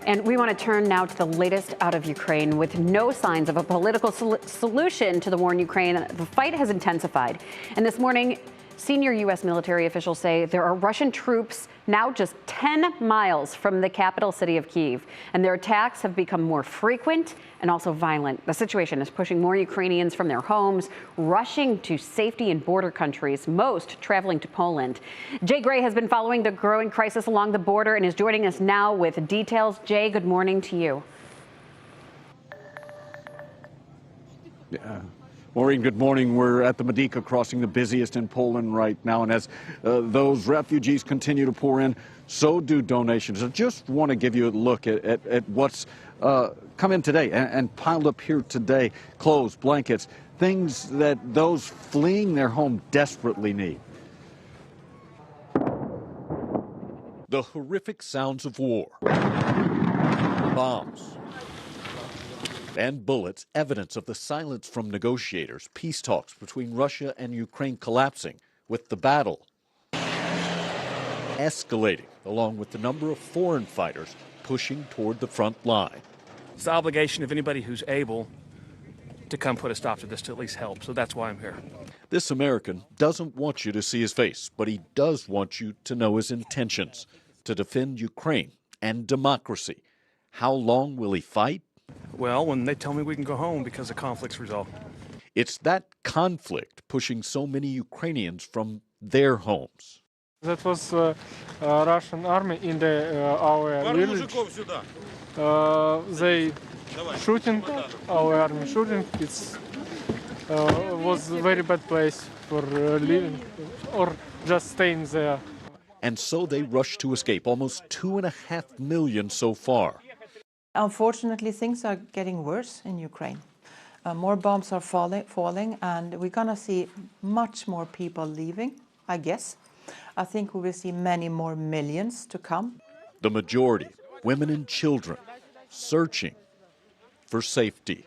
And we want to turn now to the latest out of Ukraine. With no signs of a political solution to the war in Ukraine, the fight has intensified. And this morning, senior U.S. military officials say there are Russian troops now just 10 miles from the capital city of Kyiv. And their attacks have become more frequent and also violent. The situation is pushing more Ukrainians from their homes, rushing to safety in border countries, most traveling to Poland. Jay Gray has been following the growing crisis along the border and is joining us now with details. Jay, good morning to you. Maureen, good morning. We're at the Medica crossing, the busiest in Poland right now. And as those refugees continue to pour in, so do donations. I just want to give you a look at what's come in today and piled up here today. Clothes, blankets, things that those fleeing their home desperately need. The horrific sounds of war. Bombs. And bullets, evidence of the silence from negotiators, peace talks between Russia and Ukraine collapsing, with the battle escalating, along with the number of foreign fighters pushing toward the front line. It's the obligation of anybody who's able to come put a stop to this, to at least help. So that's why I'm here. This American doesn't want you to see his face, but he does want you to know his intentions, to defend Ukraine and democracy. How long will he fight? Well, when they tell me we can go home because the conflict's resolved. It's that conflict pushing so many Ukrainians from their homes. That was Russian army in our village. They shooting, our army shooting. It was a very bad place for living or just staying there. And so they rushed to escape, almost 2.5 million so far. Unfortunately, things are getting worse in Ukraine. More bombs are falling, and we're going to see much more people leaving, I guess. I think we will see many more millions to come. The majority, women and children, searching for safety.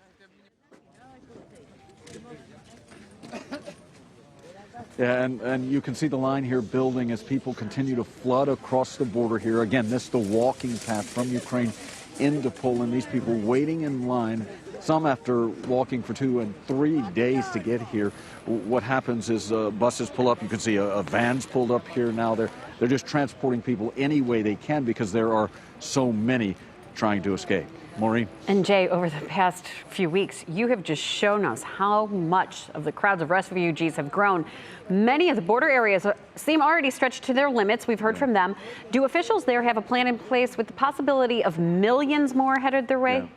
Yeah, and you can see the line here building as people continue to flood across the border here. Again, this is the walking path from Ukraine into Poland. These people waiting in line, some after walking for 2 and 3 days to get here. What happens is buses pull up. You can see a van's pulled up here now. They're just transporting people any way they can because there are so many trying to escape. Maureen? And Jay, over the past few weeks, you have just shown us how much of the crowds of refugees have grown. Many of the border areas seem already stretched to their limits. We've heard from them. Do officials there have a plan in place with the possibility of millions more headed their way?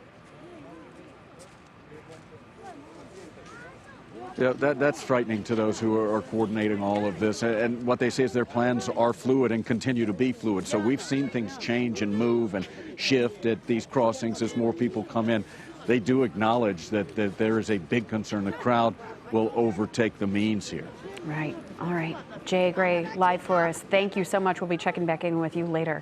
Yeah, that's frightening to those who are coordinating all of this. And what they say is their plans are fluid and continue to be fluid. So we've seen things change and move and shift at these crossings as more people come in. They do acknowledge that there is a big concern the crowd will overtake the means here. Right. All right. Jay Gray, live for us. Thank you so much. We'll be checking back in with you later.